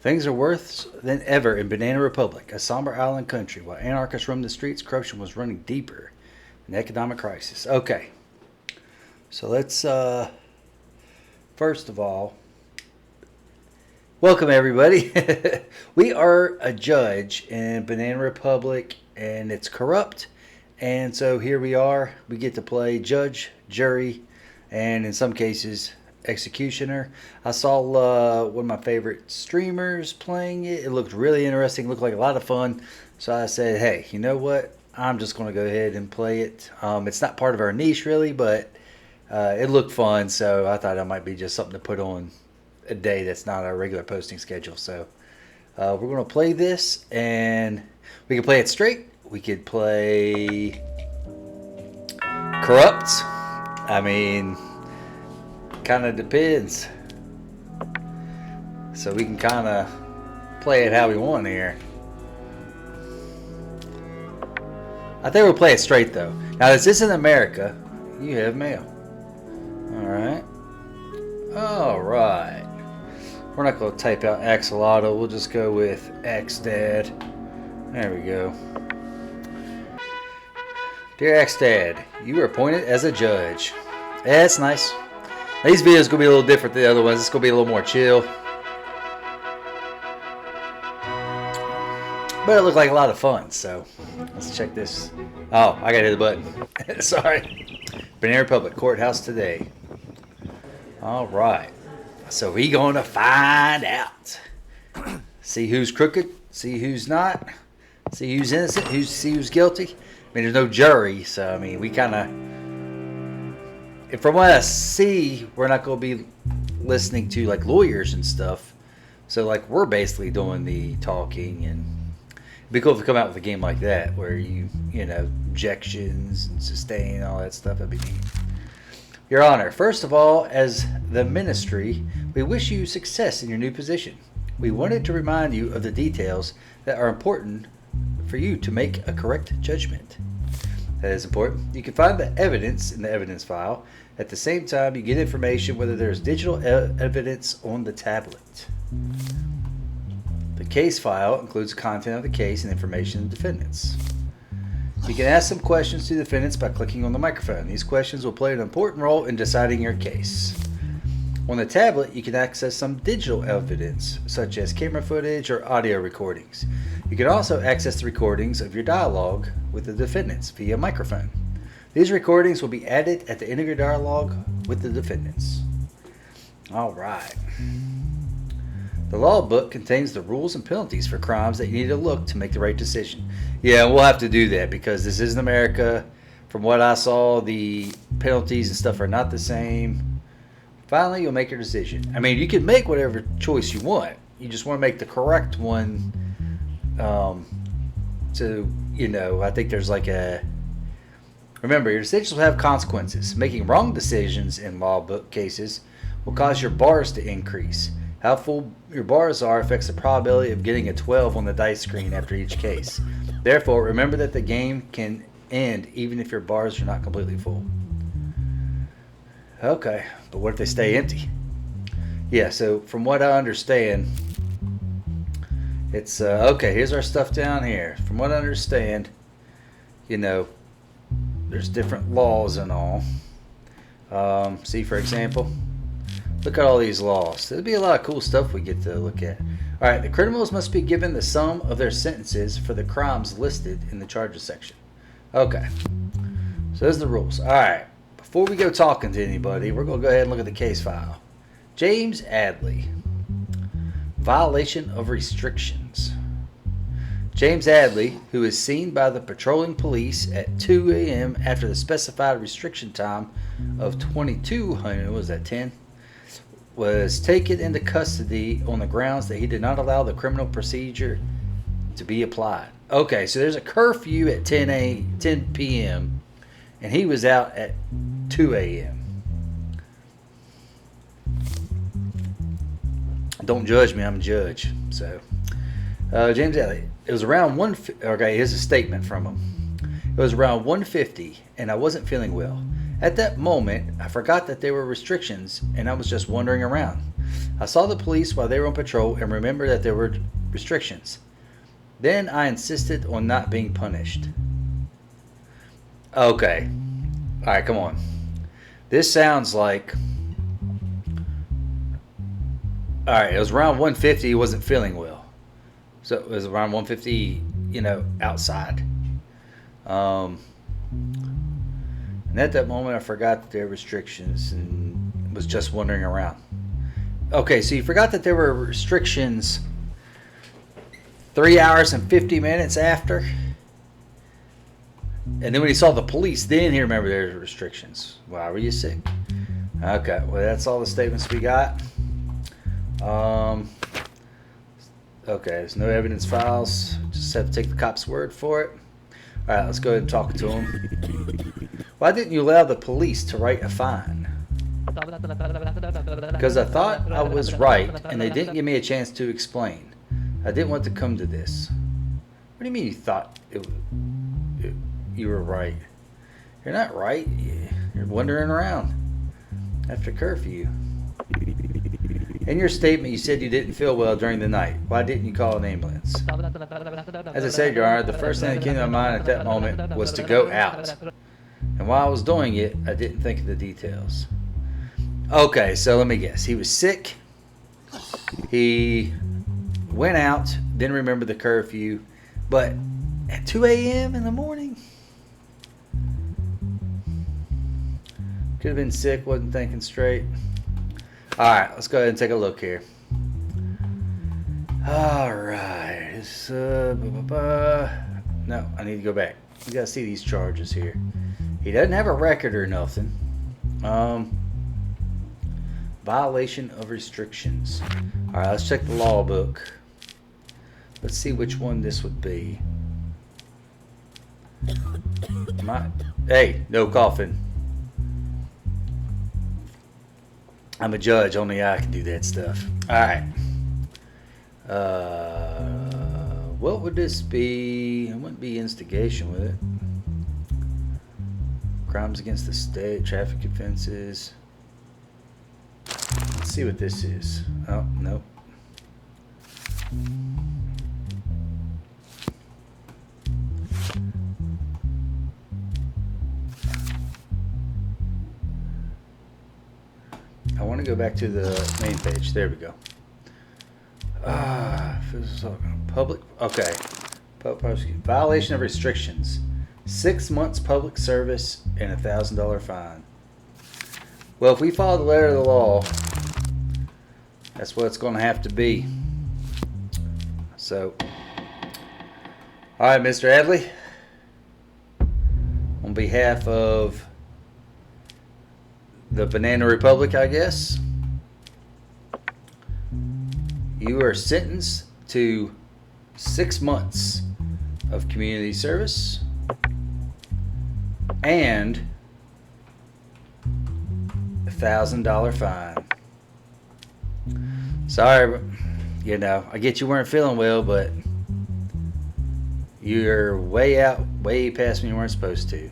Things are worse than ever in Banana Republic, a somber island country. While anarchists roamed the streets, corruption was running deeper. An economic crisis. Okay. So let's, first of all, welcome everybody. We are a judge in Banana Republic, and it's corrupt. And so here we are. We get to play judge, jury, and in some cases, executioner. I saw one of my favorite streamers playing it. It looked really interesting. It looked like a lot of fun. So I said, hey, you know what? I'm just going to go ahead and play it. It's not part of our niche really, but it looked fun. So I thought it might be just something to put on a day that's not our regular posting schedule. So we're going to play this, and we can play it straight. We could play corrupt. I mean, kind of depends. So we can kind of play it how we want here. I think we'll play it straight though. Now this isn't America. You have mail. Alright. Alright. We're not going to type out Axolotl. We'll just go with X-Dad. There we go. Dear X-Dad, you were appointed as a judge. Yeah, that's nice. These videos are going to be a little different than the other ones. It's going to be a little more chill. But it looked like a lot of fun, so let's check this. Oh, I got to hit the button. Sorry. Banana Republic Courthouse today. All right. So we going to find out. See who's crooked. See who's not. See who's innocent. See who's guilty. I mean, there's no jury, so I mean, we kind of, from what I see, we're not going to be listening to like lawyers and stuff. So like we're basically doing the talking, and it'd be cool if we come out with a game like that where you know, objections and sustain all that stuff. That'd be neat. Your Honor, first of all, as the ministry, we wish you success in your new position. We wanted to remind you of the details that are important for you to make a correct judgment. That is important. You can find the evidence in the evidence file. At the same time, you get information whether there's digital evidence on the tablet. The case file includes content of the case and information of the defendants. You can ask some questions to the defendants by clicking on the microphone. These questions will play an important role in deciding your case. On the tablet, you can access some digital evidence, such as camera footage or audio recordings. You can also access the recordings of your dialogue with the defendants via microphone. These recordings will be added at the end of your dialogue with the defendants. All right. The law book contains the rules and penalties for crimes that you need to look to make the right decision. Yeah, we'll have to do that because this isn't America. From what I saw, the penalties and stuff are not the same. Finally, you'll make your decision. I mean, you can make whatever choice you want. You just want to make the correct one. I think there's like a... Remember, your decisions will have consequences. Making wrong decisions in law book cases will cause your bars to increase. How full your bars are affects the probability of getting a 12 on the dice screen after each case. Therefore, remember that the game can end even if your bars are not completely full. Okay, but what if they stay empty? Yeah, so from what I understand, it's, okay, here's our stuff down here. From what I understand, there's different laws and all. See, for example, look at all these laws. There'll be a lot of cool stuff we get to look at. All right, the criminals must be given the sum of their sentences for the crimes listed in the charges section. Okay, so there's the rules. All right. Before we go talking to anybody, we're going to go ahead and look at the case file. James Adley. Violation of restrictions. James Adley, who is seen by the patrolling police at 2 a.m. after the specified restriction time of 2200, was that 10? Was taken into custody on the grounds that he did not allow the criminal procedure to be applied. Okay, so there's a curfew at 10 p.m. and he was out at 2 a.m. Don't judge me, I'm a judge. So, James Elliott, it was around okay, here's a statement from him. It was around 1:50 and I wasn't feeling well. At that moment, I forgot that there were restrictions and I was just wandering around. I saw the police while they were on patrol and remembered that there were restrictions. Then I insisted on not being punished. Okay. Alright, come on. This sounds like... Alright, it was around 150. He wasn't feeling well. So it was around 150, outside. And at that moment, I forgot that there were restrictions and was just wandering around. Okay, so you forgot that there were restrictions 3 hours and 50 minutes after. And then when he saw the police, then he remembered there were restrictions. Why were you sick? Okay, well, that's all the statements we got. Okay, there's no evidence files. Just have to take the cop's word for it. All right, let's go ahead and talk to him. Why didn't you allow the police to write a fine? Because I thought I was right, and they didn't give me a chance to explain. I didn't want to come to this. What do you mean you thought you were right? You're not right. You're wandering around after curfew. In your statement, you said you didn't feel well during the night. Why didn't you call an ambulance? As I said, Your Honor, the first thing that came to my mind at that moment was to go out. And while I was doing it, I didn't think of the details. Okay, so let me guess. He was sick. He went out, didn't remember the curfew, but at 2 a.m. in the morning? Could have been sick, wasn't thinking straight. Alright, let's go ahead and take a look here. Alright. No, I need to go back. You gotta see these charges here. He doesn't have a record or nothing. Violation of restrictions. Alright, let's check the law book. Let's see which one this would be. Hey, no coughing. I'm a judge, only I can do that stuff. Alright. What would this be? It wouldn't be instigation, would it? Crimes against the state, traffic offenses. Let's see what this is. Oh, nope. I want to go back to the main page. There we go. Public. Okay. Violation of restrictions. 6 months public service and $1,000 fine. Well, if we follow the letter of the law, that's what it's going to have to be. So, all right, Mr. Adley. On behalf of the Banana Republic, I guess, you are sentenced to 6 months of community service and $1,000 fine. Sorry, but I get you weren't feeling well, but you're way past when you weren't supposed to.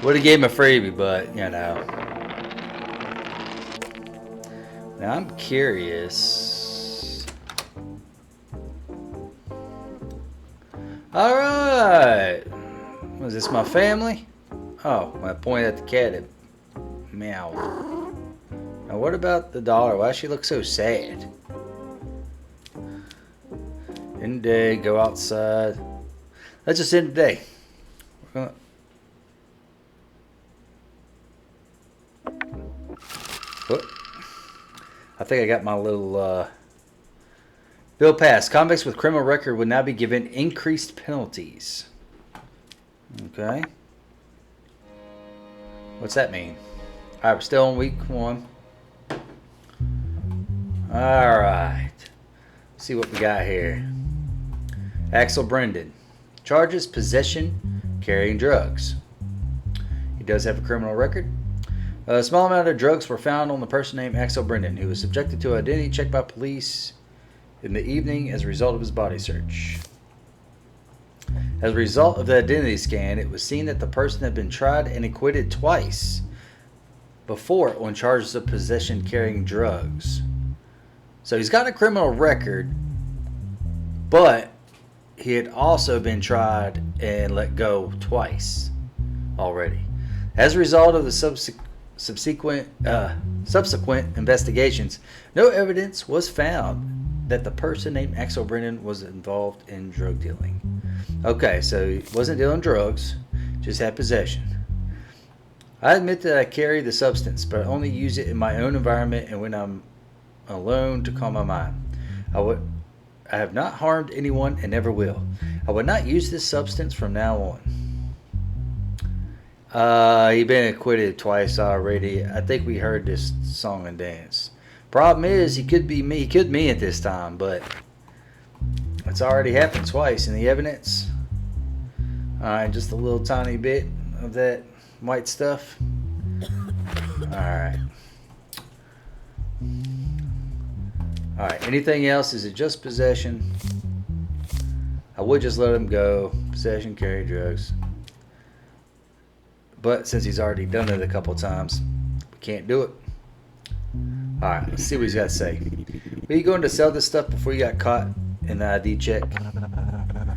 Would have gave him a freebie, but Now I'm curious. All right. Was this my family? Oh, when I pointed at the cat, it meowed. Now what about the dollar? Why does she look so sad? End the day, go outside. Let's just end the day. We're gonna... Whoop. I think I got my little bill passed. Convicts with criminal record would now be given increased penalties. Okay. What's that mean? Alright, we're still on week 1. Alright. See what we got here. Axel Brendan. Charges possession, carrying drugs. He does have a criminal record. A small amount of drugs were found on the person named Axel Brendan, who was subjected to an identity check by police in the evening as a result of his body search. As a result of the identity scan, it was seen that the person had been tried and acquitted twice before on charges of possession carrying drugs. So he's got a criminal record, but he had also been tried and let go twice already. As a result of the subsequent investigations, no evidence was found that the person named Axel Brennan was involved in drug dealing. Okay, so he wasn't dealing drugs, just had possession. I admit that I carry the substance, but I only use it in my own environment and when I'm alone to calm my mind. I have not harmed anyone and never will. I would not use this substance from now on. He been acquitted twice already. I think we heard this song and dance. Problem is, he could be me. He could mean it this time, but it's already happened twice in the evidence. Alright, just a little tiny bit of that white stuff. Alright. Alright, anything else? Is it just possession? I would just let him go. Possession, carry drugs. But since he's already done it a couple times, we can't do it. Alright, let's see what he's got to say. Were you going to sell this stuff before you got caught in the ID check?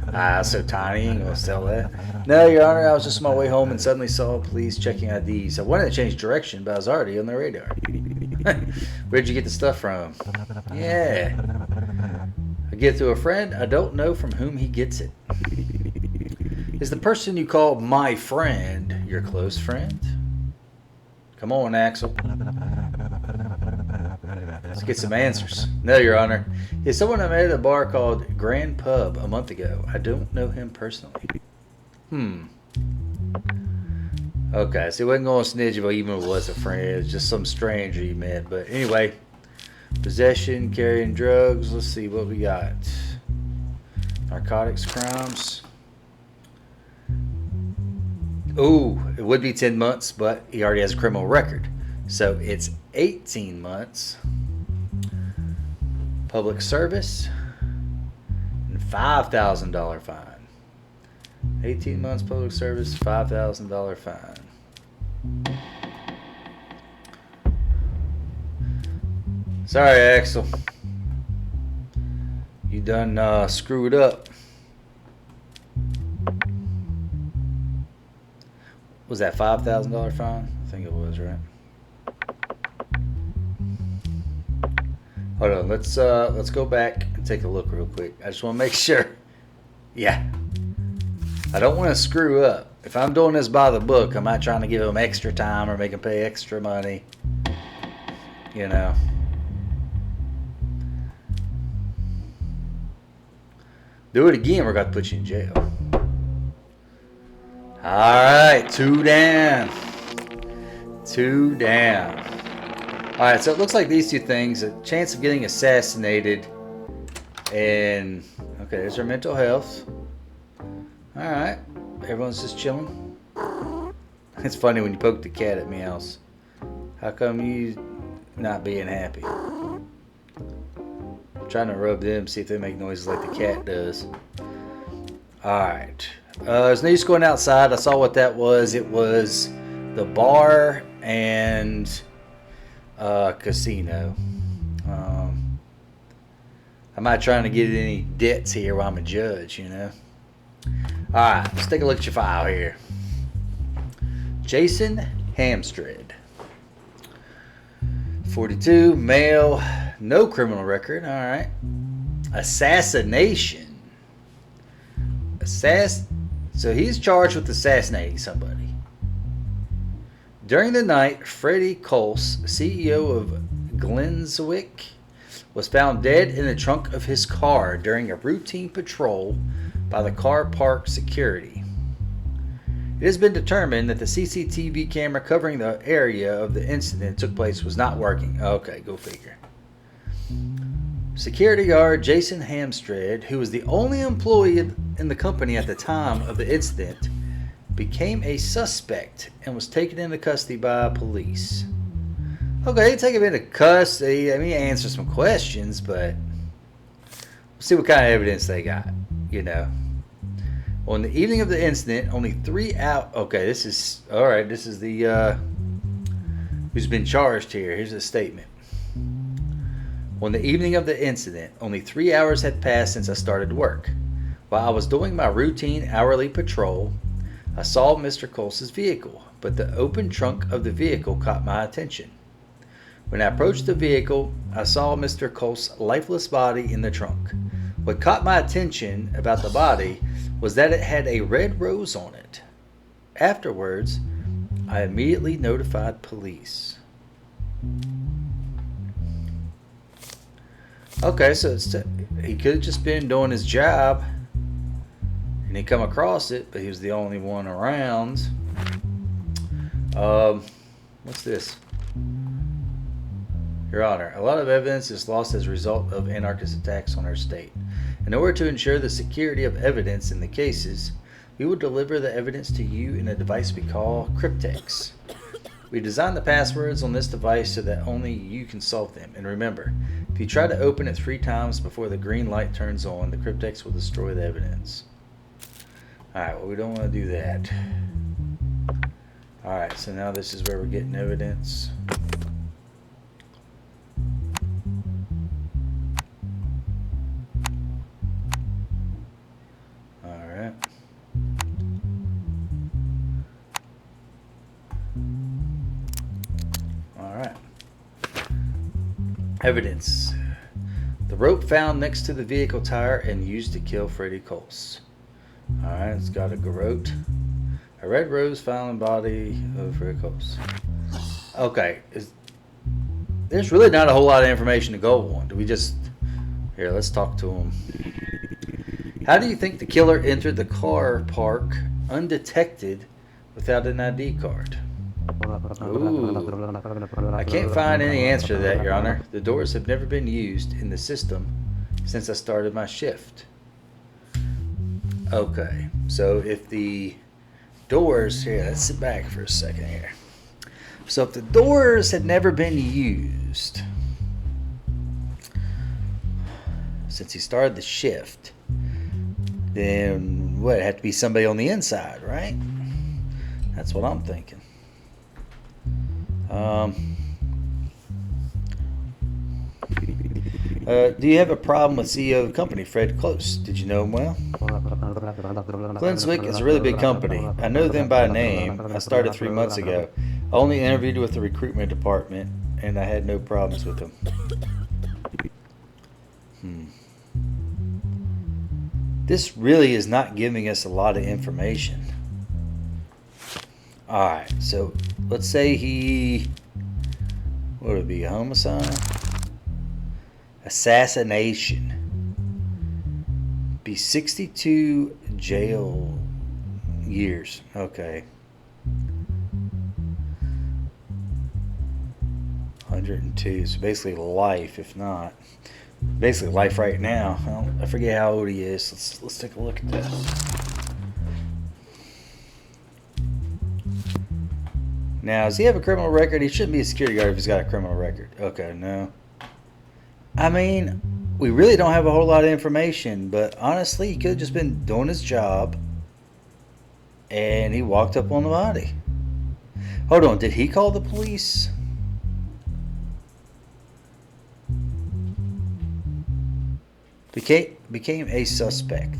That's so tiny, you ain't going to sell that. No, Your Honor, I was just on my way home and suddenly saw police checking IDs. I wanted to change direction, but I was already on the radar. Where'd you get the stuff from? Yeah. I get it through a friend. I don't know from whom he gets it. Is the person you call my friend your close friend? Come on, Axel. Let's get some answers. No, Your Honor. Is someone I met at a bar called Grand Pub a month ago. I don't know him personally. Okay, so he wasn't going to snitch if he even was a friend. It's just some stranger you met. But anyway, possession, carrying drugs. Let's see what we got. Narcotics crimes. Ooh, it would be 10 months, but he already has a criminal record. So it's 18 months. Public service. And $5,000 fine. 18 months public service, $5,000 fine. Sorry, Axel. You done screwed up. Was that $5,000 fine? I think it was, right? Hold on, let's go back and take a look real quick. I just want to make sure. Yeah. I don't want to screw up. If I'm doing this by the book, I'm not trying to give him extra time or make him pay extra money. You know. Do it again, we're going to put you in jail. Alright, 2 down. 2 down. Alright, so it looks like these two things, a chance of getting assassinated and, okay, there's our mental health. Alright, everyone's just chilling. It's funny when you poke the cat at meows. How come you not being happy? I'm trying to rub them, see if they make noises like the cat does. Alright. There's no use going outside. I saw what that was. It was the bar and casino. I'm not trying to get any debts here while I'm a judge, you know. Alright, let's take a look at your file here. Jason Hamstred. 42, male, no criminal record. Alright. Assassination. So he's charged with assassinating somebody. During the night, Freddie Coles, CEO of Glenswick, was found dead in the trunk of his car during a routine patrol by the car park security. It has been determined that the CCTV camera covering the area of the incident took place was not working. Okay, go figure. Security guard Jason Hamstred, who was the only employee in the company at the time of the incident, became a suspect and was taken into custody by police. Okay, they take him into custody. I mean, answer some questions, but we'll see what kind of evidence they got, you know. On the evening of the incident, only 3 hours... Okay, this is... Alright, this is the who's been charged here. Here's his statement. On the evening of the incident, only 3 hours had passed since I started work. While I was doing my routine hourly patrol, I saw Mr. Coles's vehicle, but the open trunk of the vehicle caught my attention. When I approached the vehicle, I saw Mr. Coles's lifeless body in the trunk. What caught my attention about the body was that it had a red rose on it. Afterwards, I immediately notified police. Okay, so he could have just been doing his job and he come across it, but he was the only one around. What's this? Your Honor, a lot of evidence is lost as a result of anarchist attacks on our state. In order to ensure the security of evidence in the cases, we will deliver the evidence to you in a device we call Cryptex. We designed the passwords on this device so that only you can solve them. And remember, if you try to open it 3 times before the green light turns on, the Cryptex will destroy the evidence. Alright, well, we don't want to do that. Alright, so now this is where we're getting evidence. Alright. Alright. Evidence. The rope found next to the vehicle tire and used to kill Freddie Coles. Alright, it's got a garrote. A red rose found in the body of Freddie Coles. Okay. There's really not a whole lot of information to go on. Do we just... Here, let's talk to him. How do you think the killer entered the car park undetected without an ID card? Ooh. I can't find any answer to that, Your Honor. The doors have never been used in the system since I started my shift. Okay, so if the doors... Here, let's sit back for a second here. So if the doors had never been used since he started the shift, then what? It had to be somebody on the inside, right? That's what I'm thinking. Do you have a problem with CEO of the company, Fred Close? Did you know him well? Klinswick is a really big company. I know them by name. I started 3 months ago. I only interviewed with the recruitment department, and I had no problems with them. This really is not giving us a lot of information. Alright, so let's say he... What would it be? A homicide? Assassination. Be 62 jail years. Okay. 102. So basically life, if not. Basically life right now. I forget how old he is. Let's take a look at that. Now, does he have a criminal record? He shouldn't be a security guard if he's got a criminal record. Okay, no. I mean, we really don't have a whole lot of information, but honestly, he could have just been doing his job and he walked up on the body. Hold on, did he call the police? Became a suspect.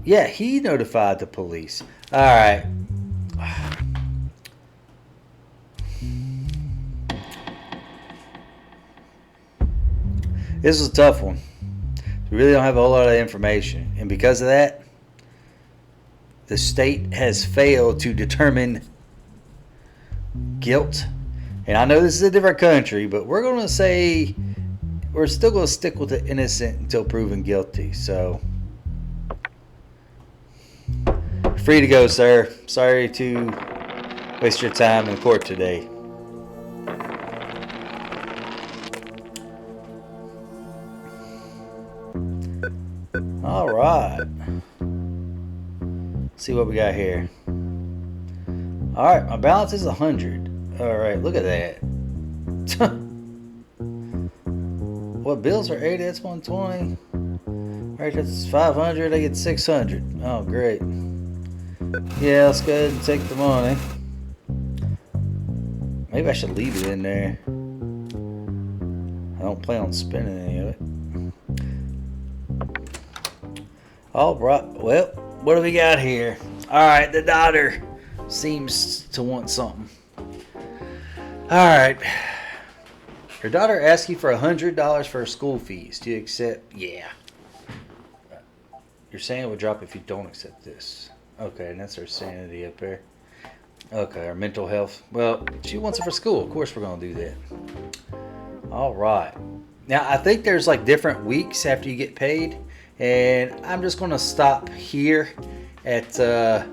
Yeah, he notified the police. All right. This is a tough one. We really don't have a whole lot of information. And because of that, the state has failed to determine guilt. And I know this is a different country, but we're going to say we're still going to stick with the innocent until proven guilty. So, free to go, sir. Sorry to waste your time in court today. All right. Let's see what we got here. All right, my balance is 100. All right, look at that. What bills are 80? That's 120. Right, that's 500. I get 600. Oh, great. Yeah, let's go ahead and take the money. Maybe I should leave it in there. I don't plan on spending any of it. All right. Well, what do we got here? All right, the daughter seems to want something. All right. Your daughter asks you for $100 for her school fees. Do you accept? Yeah. You're saying it would drop if you don't accept this. Okay, and that's her sanity up there. Okay, her mental health. Well, she wants it for school. Of course we're going to do that. All right. Now, I think there's like different weeks after you get paid. And I'm just going to stop here at the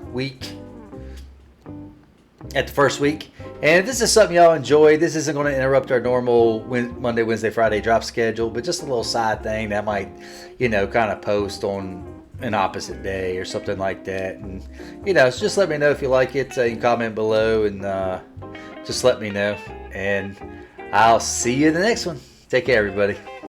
first week. And if this is something y'all enjoy, this isn't going to interrupt our normal Monday, Wednesday, Friday drop schedule, but just a little side thing that might, kind of post on an opposite day or something like that. And, so just let me know if you like it. You can comment below and just let me know. And I'll see you in the next one. Take care, everybody.